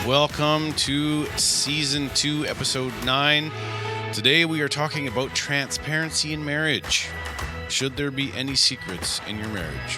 Welcome to Season 2, Episode 9. Today we are talking about transparency in marriage. Should there be any secrets in your marriage?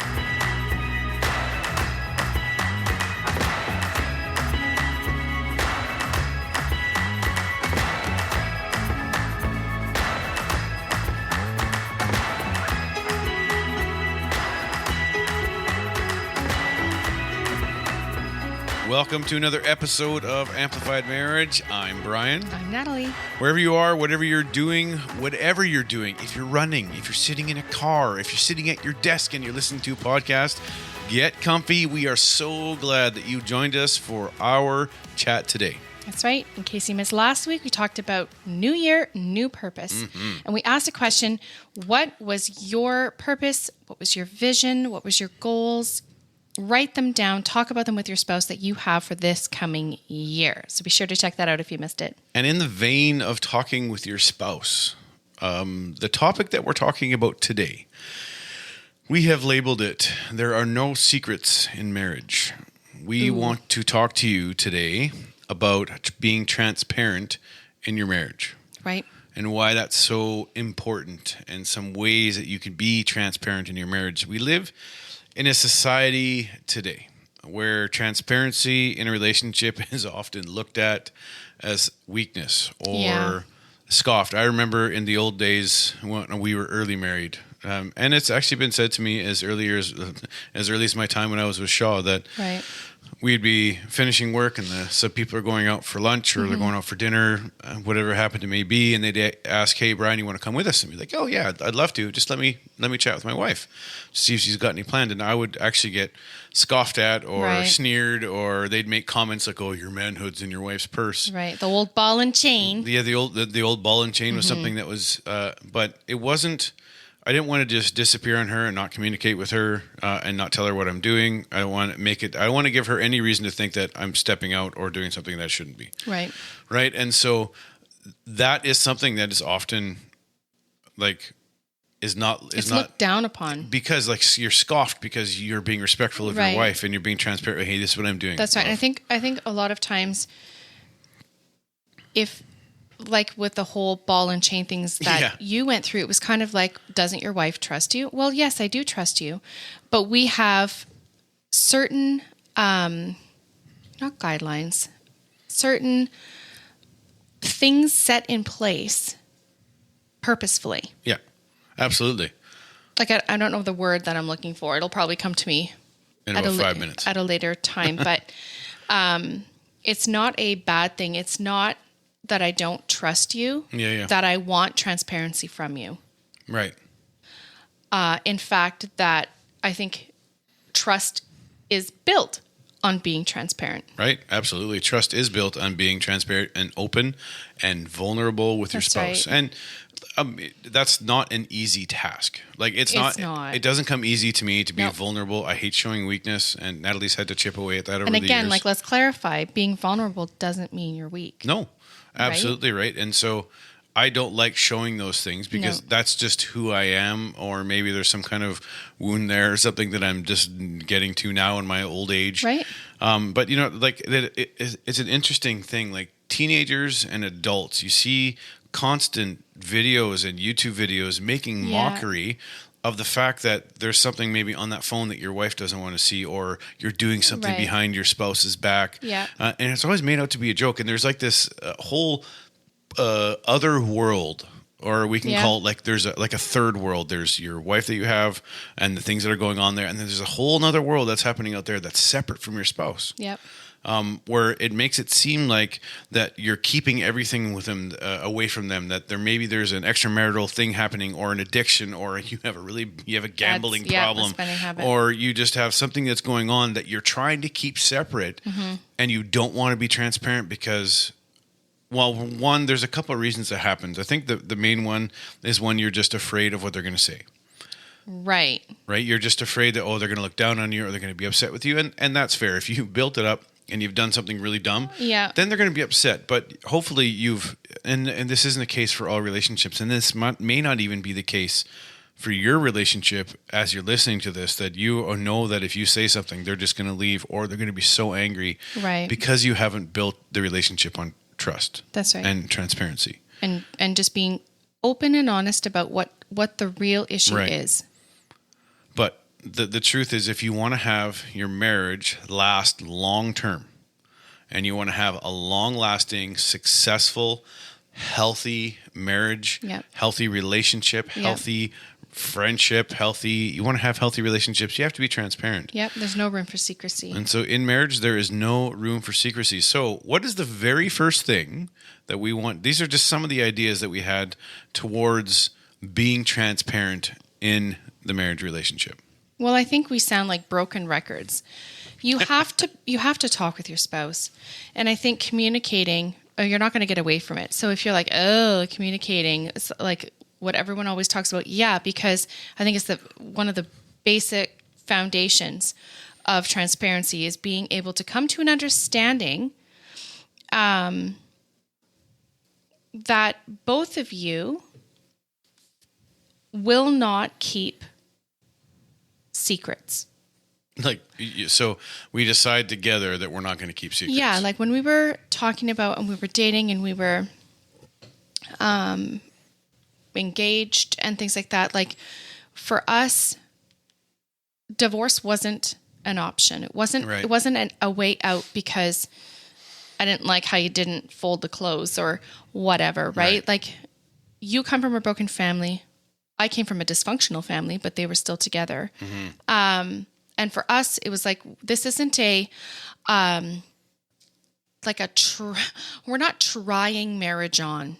Welcome to another episode of Amplified Marriage. I'm Brian. I'm Natalie. Wherever you are, whatever you're doing, if you're running, if you're sitting in a car, if you're sitting at your desk and you're listening to a podcast, get comfy. We are so glad that you joined us for our chat today. That's right. In case you missed last week, we talked about New Year, New Purpose. And we asked a question, what was your purpose? What was your vision? What was your goals? Write them down, talk about them with your spouse that you have for this coming year. So be sure to check that out if you missed it. And in the vein of talking with your spouse, the topic that we're talking about today, we have labeled it, There Are No Secrets in Marriage. We want to talk to you today about being transparent in your marriage. Right. And why that's so important and some ways that you can be transparent in your marriage. We live in a society today where transparency in a relationship is often looked at as weakness or scoffed. I remember in the old days when we were early married, and it's actually been said to me as early as my time when I was with Shaw that we'd be finishing work and some people are going out for lunch or they're going out for dinner, whatever happened to may be, and they'd ask, "Hey, Brian, you want to come with us?" And be like, "Oh yeah, I'd love to. Just let me chat with my wife, see if she's got any planned." And I would actually get scoffed at or sneered, or they'd make comments like, "Oh, your manhood's in your wife's purse." Right, the old ball and chain. Yeah, the old ball and chain was something that was, but it wasn't. I didn't want to just disappear on her and not communicate with her and not tell her what I'm doing. I want to give her any reason to think that I'm stepping out or doing something that shouldn't be. Right. Right. And so that is something that is often is not looked down upon because you're scoffed because you're being respectful of your wife and you're being transparent. Hey, this is what I'm doing. That's right. And I think a lot of times if with the whole ball and chain things that you went through, it was kind of like, doesn't your wife trust you? Well, yes, I do trust you. But we have certain, not guidelines, certain things set in place purposefully. Yeah, absolutely. I don't know the word that I'm looking for. It'll probably come to me in about 5 minutes at a later time. But it's not a bad thing. It's not that I don't trust you, that I want transparency from you. Right. In fact, that I think trust is built on being transparent. Right. Absolutely. Trust is built on being transparent and open and vulnerable with your spouse. Right. And that's not an easy task. It's not. It doesn't come easy to me to be vulnerable. I hate showing weakness, and Natalie's had to chip away at that over the years. And again, let's clarify, being vulnerable doesn't mean you're weak. No. Absolutely right. And so I don't like showing those things because that's just who I am, or maybe there's some kind of wound there or something that I'm just getting to now in my old age. Right. But it's an interesting thing. Like teenagers and adults, you see constant videos and YouTube videos making mockery of the fact that there's something maybe on that phone that your wife doesn't want to see, or you're doing something behind your spouse's back. Yeah. And it's always made out to be a joke. And there's this whole other world, or we can call it there's a third world. There's your wife that you have and the things that are going on there. And then there's a whole other world that's happening out there that's separate from your spouse. Yep. Where it makes it seem like that you're keeping everything with them away from them, that there's an extramarital thing happening, or an addiction, or you have a gambling problem, or you just have something that's going on that you're trying to keep separate, and you don't want to be transparent because, well, one, there's a couple of reasons that happens. I think the main one is when you're just afraid of what they're going to say. Right. You're just afraid that, they're going to look down on you, or they're going to be upset with you. And that's fair. If you built it up and you've done something really dumb, then they're going to be upset. But hopefully and this isn't the case for all relationships, and this may not even be the case for your relationship as you're listening to this, that you know that if you say something, they're just going to leave, or they're going to be so angry, right? Because you haven't built the relationship on trust. That's right. And transparency. And just being open and honest about what the real issue is. But the truth is, if you want to have your marriage last long term, and you want to have a long lasting, successful, healthy marriage, healthy relationship, healthy friendship, you want to have healthy relationships, you have to be transparent. Yep, there's no room for secrecy. And so in marriage, there is no room for secrecy. So what is the very first thing that we want? These are just some of the ideas that we had towards being transparent in the marriage relationship. Well, I think we sound like broken records. You have to talk with your spouse. And I think communicating, you're not going to get away from it. So if you're like, oh, communicating, it's like what everyone always talks about. Yeah, because I think it's one of the basic foundations of transparency is being able to come to an understanding that both of you will not keep secrets. Like, so we decide together that we're not going to keep secrets. Yeah, like when we were talking about and we were dating and we were engaged and things like that, like for us, divorce wasn't an option. It wasn't a way out because I didn't like how you didn't fold the clothes or whatever, right? Like you come from a broken family. I came from a dysfunctional family, but they were still together. Mm-hmm. And for us, it was like, this isn't a, we're not trying marriage on.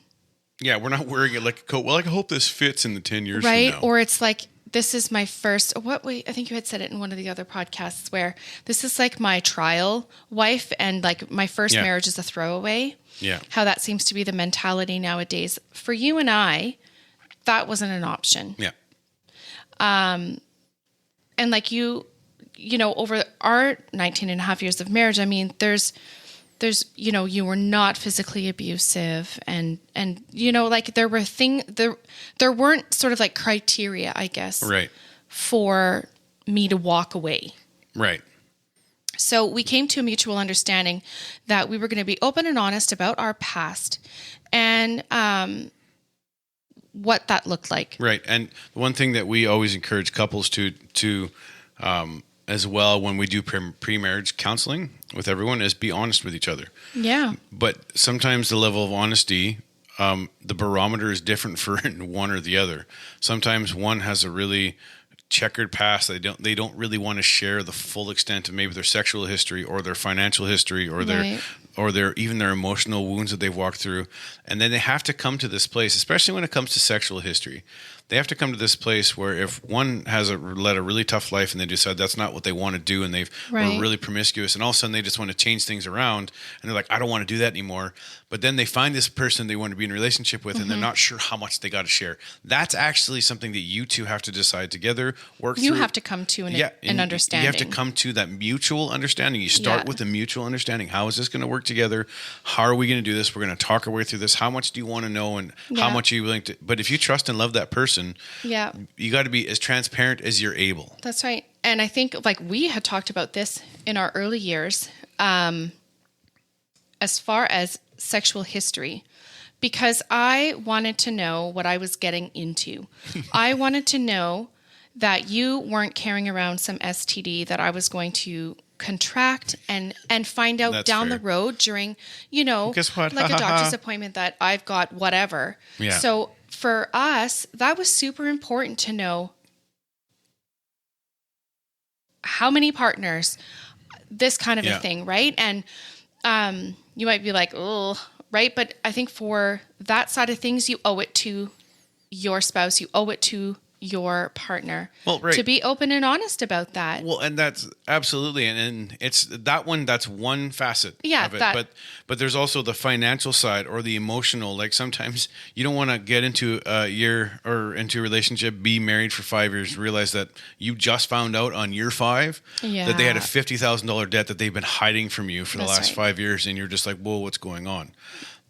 Yeah, we're not wearing it like a coat. Well, I hope this fits in the 10 years right? from now. Or it's like, this is my first, I think you had said it in one of the other podcasts where this is like my trial wife and like my first marriage is a throwaway. Yeah. How that seems to be the mentality nowadays. For you and I, that wasn't an option. Yeah. And like you know, over our 19 and a half years of marriage, I mean, there's, you know, you were not physically abusive and, you know, like there were there weren't sort of like criteria, I guess, right, for me to walk away. Right. So we came to a mutual understanding that we were going to be open and honest about our past and, what that looked like. Right. And the one thing that we always encourage couples to as well when we do pre-marriage counseling with everyone is be honest with each other. Yeah. But sometimes the level of honesty, the barometer is different for one or the other. Sometimes one has a really checkered past. They don't really want to share the full extent of maybe their sexual history or their financial history or their even their emotional wounds that they've walked through. And then they have to come to this place, especially when it comes to sexual history. They have to come to this place where if one has led a really tough life and they decide that's not what they want to do and they've were really promiscuous and all of a sudden they just want to change things around and they're like, I don't want to do that anymore. But then they find this person they want to be in a relationship with and they're not sure how much they got to share. That's actually something that you two have to decide together, work through. You have to come to an understanding. You have to come to that mutual understanding. You start with a mutual understanding. How is this going to work together? How are we going to do this? We're going to talk our way through this. How much do you want to know and how much are you willing to? But if you trust and love that person, you got to be as transparent as you're able. That's right. And I think like we had talked about this in our early years, as far as sexual history, because I wanted to know what I was getting into. I wanted to know that you weren't carrying around some STD that I was going to contract and find out down the road during, you know, guess what? like a doctor's appointment that I've got whatever. Yeah. So for us, that was super important to know how many partners, this kind of a thing, right? And you might be like, oh, right? But I think for that side of things, you owe it to your spouse. You owe it to your partner to be open and honest about that. Well, and that's absolutely, and it's that one. That's one facet of it. But there's also the financial side or the emotional. Like sometimes you don't want to get into a year or into a relationship, be married for 5 years, realize that you just found out on year 5 that they had a $50,000 debt that they've been hiding from you for the last 5 years, and you're just like, whoa, what's going on?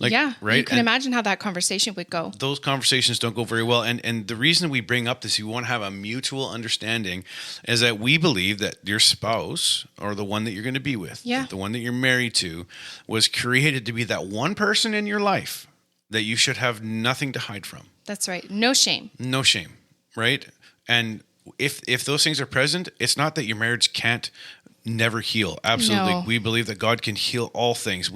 Like, yeah, right? you can And imagine how that conversation would go. those conversations don't go very well. And the reason we bring up this, you want to have a mutual understanding, is that we believe that your spouse or the one that you're going to be with, Yeah. the one that you're married to, was created to be that one person in your life that you should have nothing to hide from. That's right. No shame. No shame, right? And if those things are present, it's not that your marriage can't never heal. Absolutely. No. We believe that God can heal all things.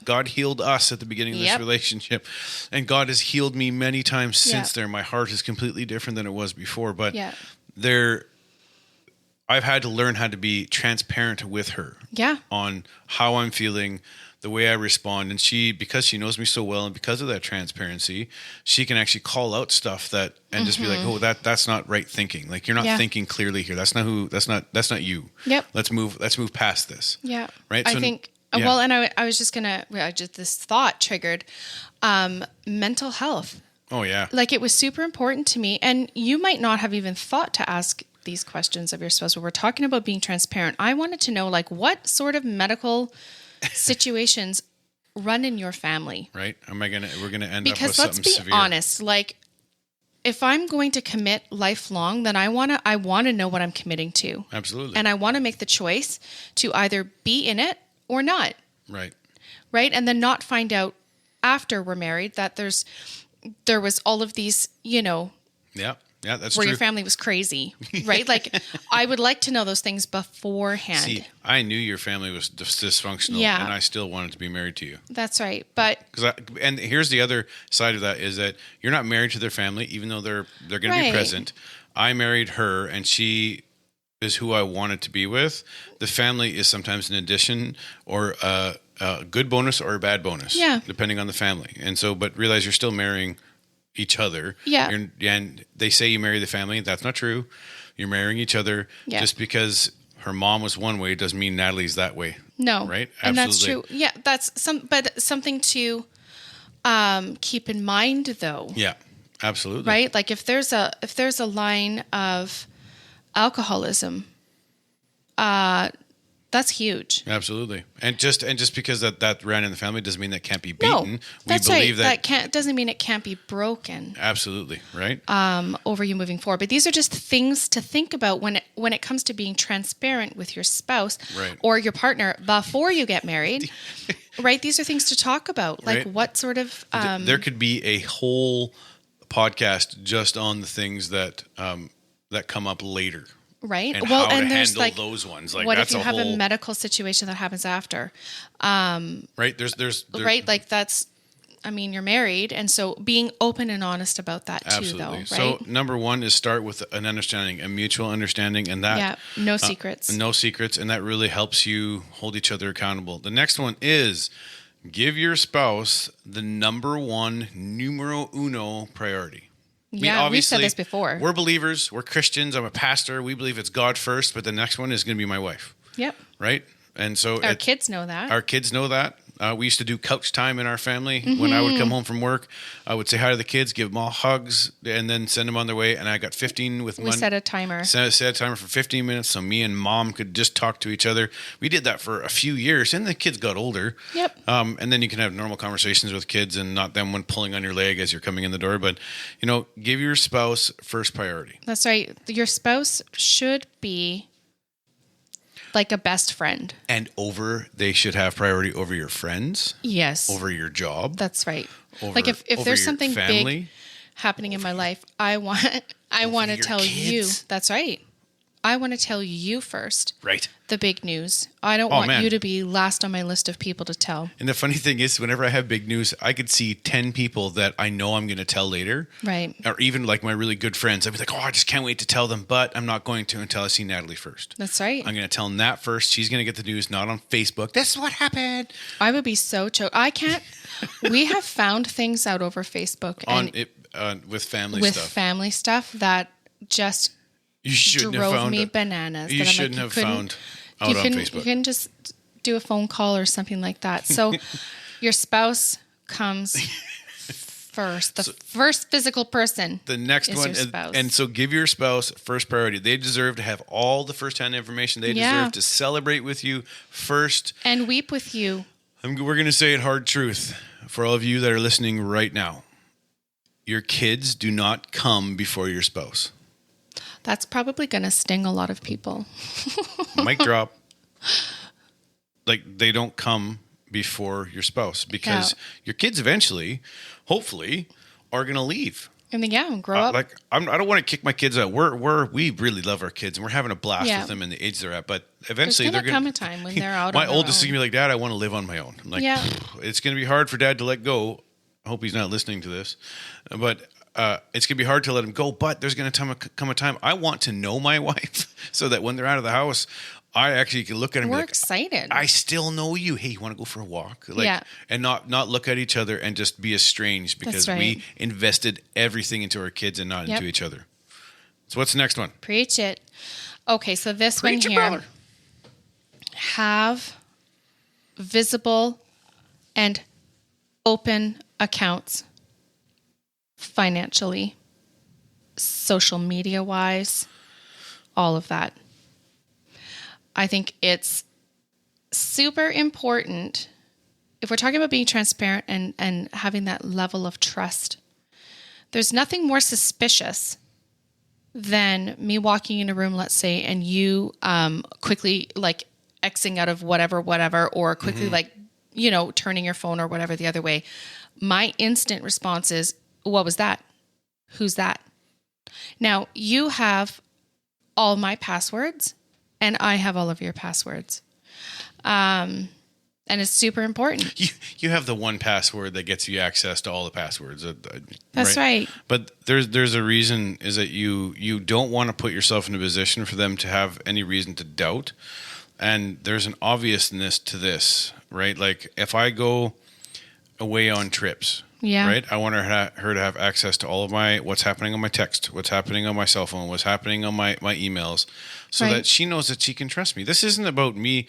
God healed us at the beginning of this Yep. relationship, and God has healed me many times since Yep. there. My heart is completely different than it was before, but Yeah. I've had to learn how to be transparent with her Yeah. on how I'm feeling, the way I respond. And because she knows me so well, and because of that transparency, she can actually call out stuff and just be like, oh, that's not right thinking. Like, you're not thinking clearly here. That's not you. Yep. Let's move past this. Yeah. Right. I think, yeah. well, and I was just this thought triggered, mental health. Oh yeah. Like, it was super important to me. And you might not have even thought to ask these questions of your spouse. When we're talking about being transparent, I wanted to know, like, what sort of medical situations run in your family. Right. We're going to end up with Because something let's be severe. honest, like, if I'm going to commit lifelong, then I want to know what I'm committing to. Absolutely. And I want to make the choice to either be in it or not. Right. Right. And then not find out after we're married that there was all of these, Yeah. Yeah, that's where true. your family was crazy, right? Like, I would like to know those things beforehand. See, I knew your family was dysfunctional, Yeah. and I still wanted to be married to you. That's right. But And here's the other side of that, is that you're not married to their family, even though they're going to be Right. present. I married her, and she is who I wanted to be with. The family is sometimes an addition or a good bonus or a bad bonus, Yeah. depending on the family. And so, but realize you're still marrying each other. Yeah. And they say you marry the family. That's not true. You're marrying each other. Yeah. Just because her mom was one way doesn't mean Natalie's that way. no. Right? And that's Absolutely. true. Yeah. That's something to keep in mind, though. Yeah, absolutely. Right? Like, if there's a line of alcoholism, that's huge. Absolutely. And just because that ran in the family doesn't mean that can't be beaten. No, that's we believe right. That doesn't mean it can't be broken. Absolutely, right? Over you moving forward. But these are just things to think about when it comes to being transparent with your spouse Right. or your partner before you get married. Right? These are things to talk about. Like, Right. what sort of There could be a whole podcast just on the things that come up later. right? And Well, how and to there's handle like, those ones. Like, what that's if you have whole, a medical situation that happens after? right? There's Right? Like, you're married, and so being open and honest about that too, Absolutely. though, right? So number one is start with an understanding, a mutual understanding, and that yeah, no secrets. no secrets, and that really helps you hold each other accountable. The next one is give your spouse the number one, numero uno priority. Yeah, we've said this before. We're believers. We're Christians. I'm a pastor. We believe it's God first, but the next one is going to be my wife, Yep. right? And so Our kids know that. Our kids know that. We used to do couch time in our family. When I would come home from work, I would say hi to the kids, give them all hugs, and then send them on their way. And I got 15 with we set a timer. Set a timer for 15 minutes so me and mom could just talk to each other. We did that for a few years, and the kids got older. Yep. And then you can have normal conversations with kids and not them one pulling on your leg as you're coming in the door. But, give your spouse first priority. That's right. Your spouse should be like a best friend. And they should have priority over your friends, Yes. over your job. That's right. Over- Like, if over there's your something family. big happening in my life, I want to your tell you. kids. That's right. I want to tell you first Right. the big news. I don't Oh, want man. you to be last on my list of people to tell. And the funny thing is, whenever I have big news, I could see 10 people that I know I'm going to tell later. Right. Or even like my really good friends. I'd be like, oh, I just can't wait to tell them, but I'm not going to until I see Natalie first. That's right. I'm going to tell Nat first. She's going to get the news, not on Facebook. This is what happened. I would be so choked. I can't. We have found things out over Facebook With family with stuff. family stuff that just You shouldn't have drove found me it. bananas. You that I'm like, shouldn't have couldn't- found out on Facebook. You can just do a phone call or something like that. So your spouse comes first. The first physical person. The next is one, your spouse. and so give your spouse first priority. They deserve to have all the firsthand information. They Yeah. deserve to celebrate with you first. And weep with you. We're going to say it hard truth. for all of you that are listening right now, your kids do not come before your spouse. That's probably going to sting a lot of people. Mic drop. Like, they don't come before your spouse because your kids eventually, hopefully, are going to leave. And then, grow up. Like, I don't want to kick my kids out. We really love our kids and we're having a blast with them in the age they're at. But eventually they're going to come a time when they're out. My oldest is going to be like, Dad, I want to live on my own. I'm like, it's going to be hard for Dad to let go. I hope he's not listening to this, but it's going to be hard to let him go. But there's going to come a time I want to know my wife so that when they're out of the house, I actually can look at him. We're and be like, excited. I still know you. Hey, you want to go for a walk? Like, and not look at each other and just be estranged because we invested everything into our kids and not into each other. So what's the next one? Preach it. Okay, so this Preach one it, here. brother. Have visible and open accounts financially, social media wise, all of that. I think it's super important if we're talking about being transparent and having that level of trust. There's nothing more suspicious than me walking in a room, let's say, and you quickly like Xing out of whatever, or quickly turning your phone or whatever the other way. My instant response is, what was that? Who's that? Now, you have all my passwords and I have all of your passwords. And it's super important. You have the one password that gets you access to all the passwords. That's right. But there's a reason is that you don't want to put yourself in a position for them to have any reason to doubt. And there's an obviousness to this, right? Like if I go away on trips, right? I want her to have access to all of what's happening on my text, what's happening on my cell phone, what's happening on my emails, so that she knows that she can trust me. This isn't about me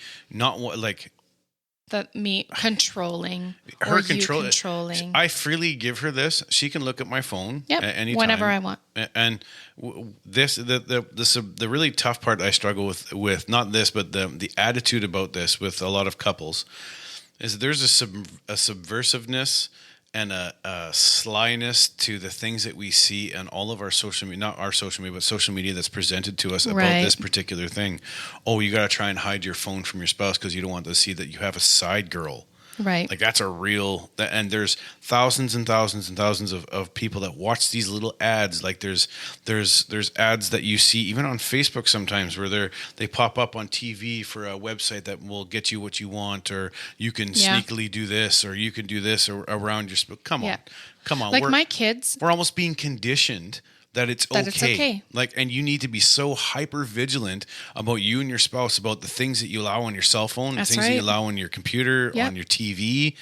me controlling her or you controlling. I freely give her this. She can look at my phone anytime, whenever I want. And the really tough part I struggle with not this, but the attitude about this with a lot of couples is there's a subversiveness and a slyness to the things that we see on all of our social media, not our social media, but social media that's presented to us about this particular thing. Oh, you got to try and hide your phone from your spouse because you don't want to see that you have a side girl. Right. Like that's a real, and there's thousands and thousands and thousands of people that watch these little ads. Like there's ads that you see even on Facebook sometimes where they pop up on TV for a website that will get you what you want, or you can sneakily do this, or you can do this or around your, come on. Like my kids. We're almost being conditioned that it's okay. Like, and you need to be so hyper vigilant about you and your spouse, about the things that you allow on your cell phone, the things that you allow on your computer, on your TV,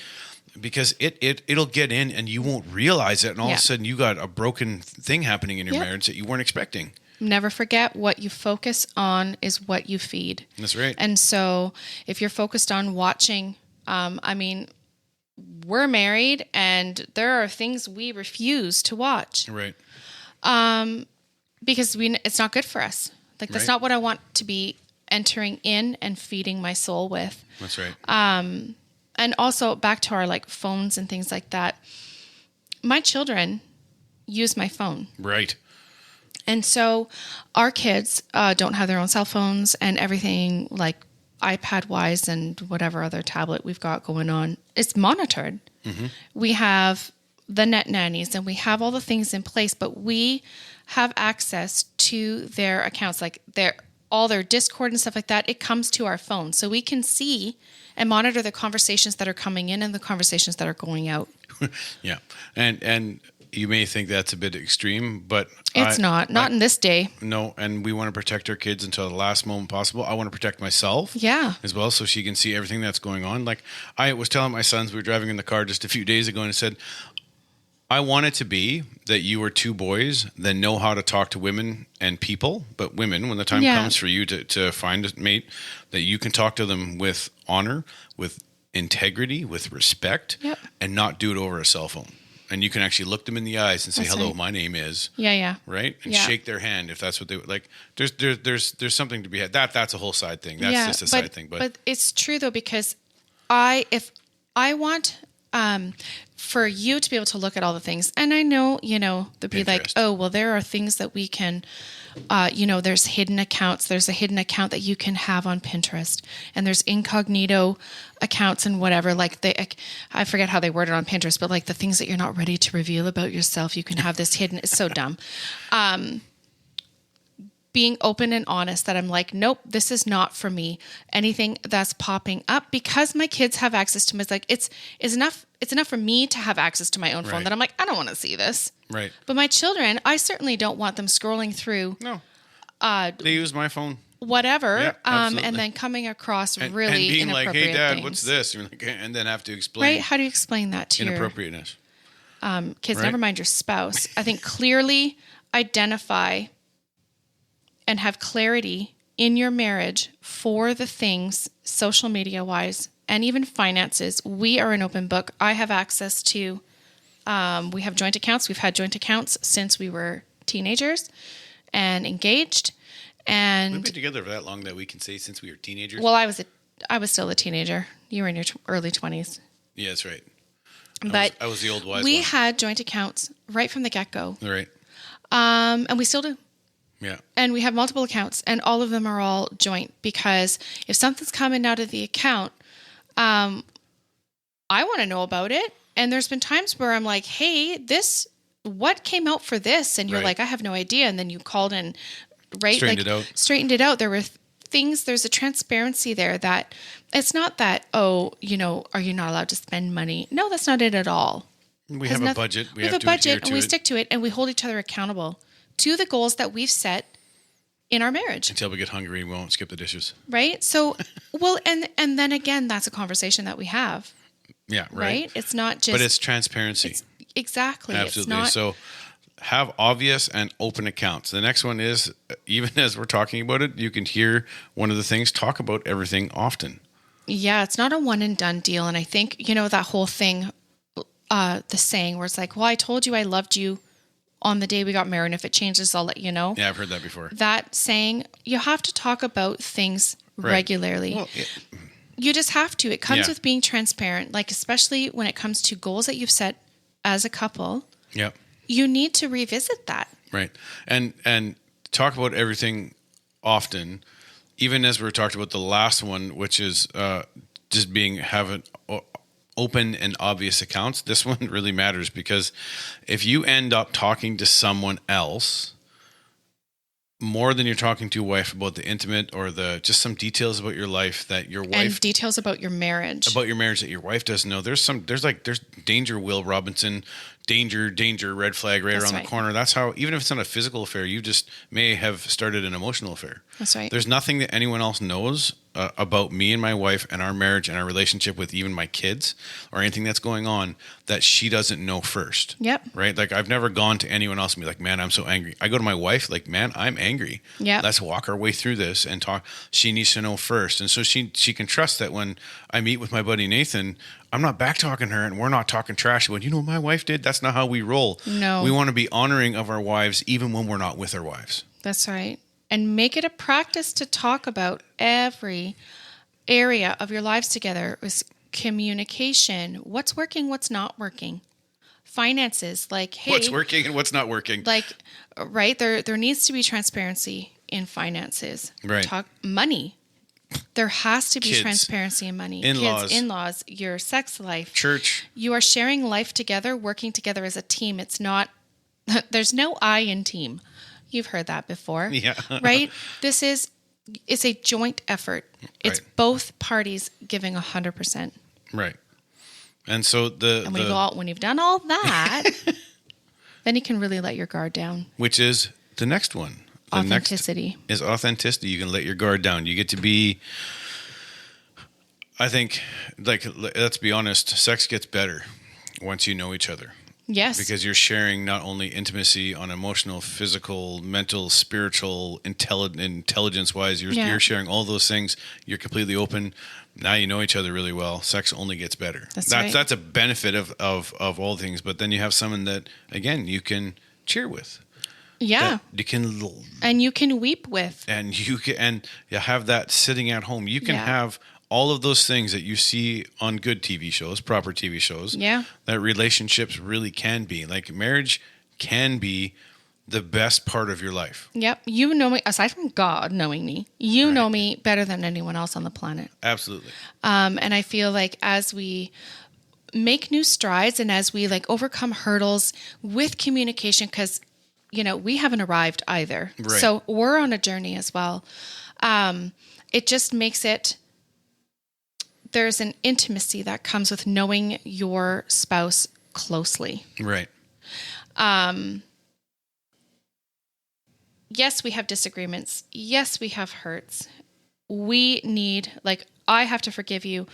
because it'll get in and you won't realize it. And all of a sudden you got a broken thing happening in your marriage that you weren't expecting. Never forget, what you focus on is what you feed. That's right. And so if you're focused on watching, we're married and there are things we refuse to watch. Right. Because it's not good for us. Like that's not what I want to be entering in and feeding my soul with. That's right. And also back to our like phones and things like that. My children use my phone. Right. And so our kids don't have their own cell phones and everything like iPad wise and whatever other tablet we've got going on. It's monitored. Mm-hmm. We have the net nannies and we have all the things in place, but we have access to their accounts, like all their Discord and stuff like that. It comes to our phone, so we can see and monitor the conversations that are coming in and the conversations that are going out. Yeah. And you may think that's a bit extreme, but it's not in this day. No. And we want to protect our kids until the last moment possible. I want to protect myself as well, so she can see everything that's going on. Like I was telling my sons, we were driving in the car just a few days ago, and I said, I want it to be that you are two boys that know how to talk to women and people, but women, when the time comes for you to find a mate, that you can talk to them with honor, with integrity, with respect, and not do it over a cell phone. And you can actually look them in the eyes and say, hello, my name is. Right? And shake their hand if that's what they would like. There's something to be had. That's a whole side thing. That's just a side thing. But it's true though, because if I want for you to be able to look at all the things. And I know, they'll be like, oh, well, there are things that we can, there's hidden accounts. There's a hidden account that you can have on Pinterest, and there's incognito accounts and whatever. Like I forget how they word it on Pinterest, but like the things that you're not ready to reveal about yourself, you can have this hidden. It's so dumb. Being open and honest that I'm like, nope, this is not for me. Anything that's popping up, because my kids have access to me, it's enough. It's enough for me to have access to my own phone that I'm like, I don't want to see this. Right. But my children, I certainly don't want them scrolling through. No. They use my phone. Whatever. Yeah, and then coming across really and being like, hey, Dad, things. what's this? And then have to explain. Right. How do you explain that to inappropriateness? Kids, right? Never mind your spouse. I think clearly identify and have clarity in your marriage for the things, social media wise, and even finances. We are an open book. I have access to, we have joint accounts. We've had joint accounts since we were teenagers and engaged. And we've been together for that long that we can say since we were teenagers. Well, I was still a teenager. You were in your early 20s. Yeah, that's right. But I was the old wise we one. had joint accounts right from the get-go. Right. And we still do. Yeah. And we have multiple accounts, and all of them are all joint, because if something's coming out of the account, I want to know about it. And there's been times where I'm like, hey, what came out for this? And you're like, I have no idea. And then you called in, right? Straightened it out. There were things, there's a transparency there that it's not that, are you not allowed to spend money? No, that's not it at all. We have a budget. We have a budget, and we stick to it, and we hold each other accountable to the goals that we've set in our marriage. Until we get hungry, we won't skip the dishes. Right? So, well, and then again, that's a conversation that we have. Yeah, right. It's not just... But it's transparency. Exactly. Absolutely. It's not, so have obvious and open accounts. The next one is, even as we're talking about it, you can hear one of the things, talk about everything often. Yeah, it's not a one and done deal. And I think, that whole thing, the saying where it's like, well, I told you I loved you on the day we got married, and if it changes, I'll let you know. Yeah, I've heard that before. That saying, you have to talk about things regularly. Well, you just have to. It comes with being transparent, like especially when it comes to goals that you've set as a couple. Yeah. You need to revisit that. Right. And talk about everything often, even as we were talking about the last one, which is just having open and obvious accounts. This one really matters, because if you end up talking to someone else more than you're talking to your wife about the intimate or just some details about your life that your wife, and details about your marriage that your wife doesn't know. There's danger, Will Robinson, danger, red flag right around the corner. That's how, even if it's not a physical affair, you just may have started an emotional affair. That's right. There's nothing that anyone else knows about me and my wife and our marriage and our relationship with even my kids or anything that's going on that she doesn't know first. Yep. Right? Like, I've never gone to anyone else and be like, man, I'm so angry. I go to my wife like, man, I'm angry. Yeah. Let's walk our way through this and talk. She needs to know first. And so she can trust that when I meet with my buddy Nathan, I'm not back talking her and we're not talking trash. When what my wife did, that's not how we roll. No. We want to be honoring of our wives even when we're not with our wives. That's right. And make it a practice to talk about every area of your lives together. It was communication. What's working, what's not working. Finances, like, hey. What's working and what's not working. Like, right, there needs to be transparency in finances. Right. Talk money. There has to be Kids. Transparency in money. In-laws. Kids, in-laws, your sex life. Church. You are sharing life together, working together as a team. It's not, there's no I in team. You've heard that before. Yeah. Right? It's a joint effort. It's both parties giving 100%. Right. And so when you've done all that, then you can really let your guard down. Which is the next one. Authenticity. Next is authenticity. You can let your guard down. You get to be, I think, like, let's be honest, sex gets better once you know each other. Yes. Because you're sharing not only intimacy on emotional, physical, mental, spiritual, intelligence-wise. You're sharing all those things. You're completely open. Now you know each other really well. Sex only gets better. That's a benefit of all things. But then you have someone that, again, you can cheer with. Yeah. You can... And you can weep with. And you have that sitting at home. You can have all of those things that you see on good TV shows, proper TV shows, that relationships really can be. Like marriage can be the best part of your life. Yep. You know me, aside from God knowing me, you know me better than anyone else on the planet. Absolutely. And I feel like as we make new strides and as we like overcome hurdles with communication, because, you know, we haven't arrived either. Right. So we're on a journey as well. It just makes it, there's an intimacy that comes with knowing your spouse closely. Right. Yes, we have disagreements. Yes, we have hurts. We need, like, I have to forgive you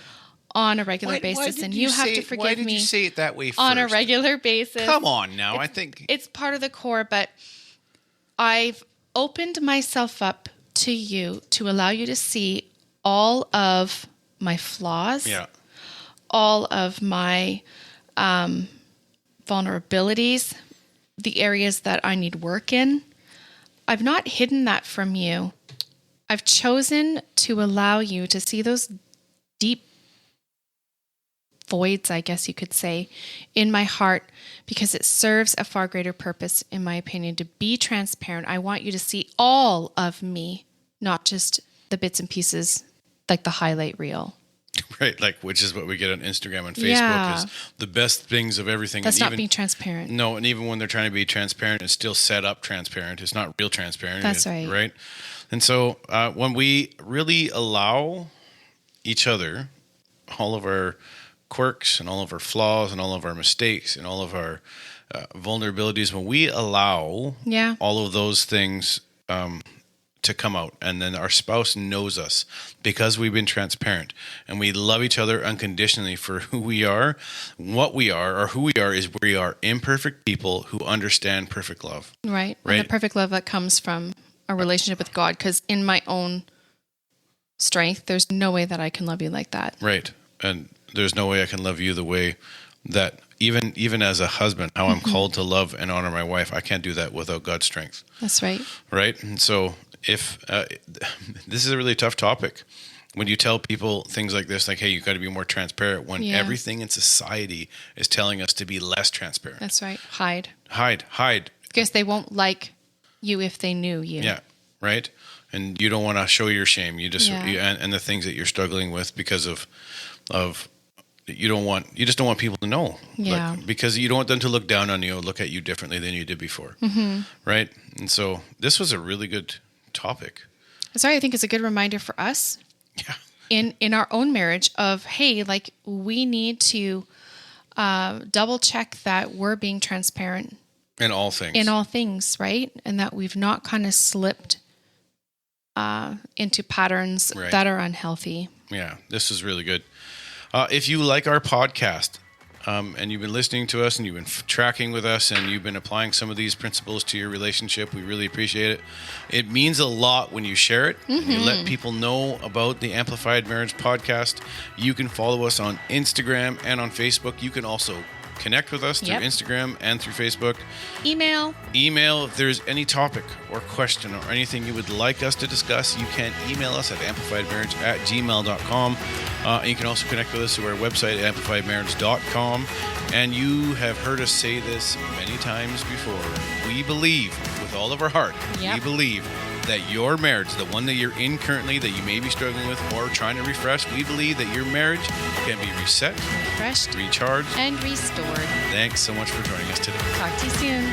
on a regular basis, and you have to forgive me. Why did you say it that way first? On a regular basis. Come on now, I think it's part of the core, but I've opened myself up to you to allow you to see all of my flaws, all of my vulnerabilities, the areas that I need work in. I've not hidden that from you. I've chosen to allow you to see those deep voids, I guess you could say, in my heart, because it serves a far greater purpose, in my opinion, to be transparent. I want you to see all of me, not just the bits and pieces, like the highlight reel. Right, like which is what we get on Instagram and Facebook is the best things of everything. That's not being transparent. No, and even when they're trying to be transparent, it's still set up transparent. It's not real transparent. That's right. Right? And so when we really allow each other all of our quirks and all of our flaws and all of our mistakes and all of our vulnerabilities, when we allow all of those things to come out, and then our spouse knows us because we've been transparent and we love each other unconditionally for who we are, what we are, or who we are is we are imperfect people who understand perfect love. Right. And the perfect love that comes from a relationship with God, because in my own strength, there's no way that I can love you like that. Right. And there's no way I can love you the way that even as a husband, how I'm called to love and honor my wife, I can't do that without God's strength. That's right. Right. And so if this is a really tough topic, when you tell people things like this, like, hey, you got to be more transparent, when everything in society is telling us to be less transparent. That's right. Hide. Because they won't like you if they knew you. Yeah. Right. And you don't want to show your shame. You just and the things that you're struggling with because of you just don't want people to know. Yeah. Because you don't want them to look down on you or look at you differently than you did before. Mm-hmm. Right. And so this was a really good topic. Sorry, I think it's a good reminder for us in our own marriage of, hey, like we need to double check that we're being transparent in all things, right? And that we've not kind of slipped into patterns that are unhealthy. Yeah, this is really good. If you like our podcast, and you've been listening to us and you've been tracking with us and you've been applying some of these principles to your relationship, we really appreciate it. It means a lot when you share it and you let people know about the Amplified Marriage podcast. You can follow us on Instagram and on Facebook. You can also connect with us through Instagram and through Facebook. Email if there's any topic or question or anything you would like us to discuss. You can email us at amplifiedmarriage@gmail.com. You can also connect with us through our website, amplifiedmarriage.com. And you have heard us say this many times before. We believe with all of our heart, we believe that your marriage, the one that you're in currently, that you may be struggling with or trying to refresh, we believe that your marriage can be reset, refreshed, recharged, and restored. Thanks so much for joining us today. Talk to you soon.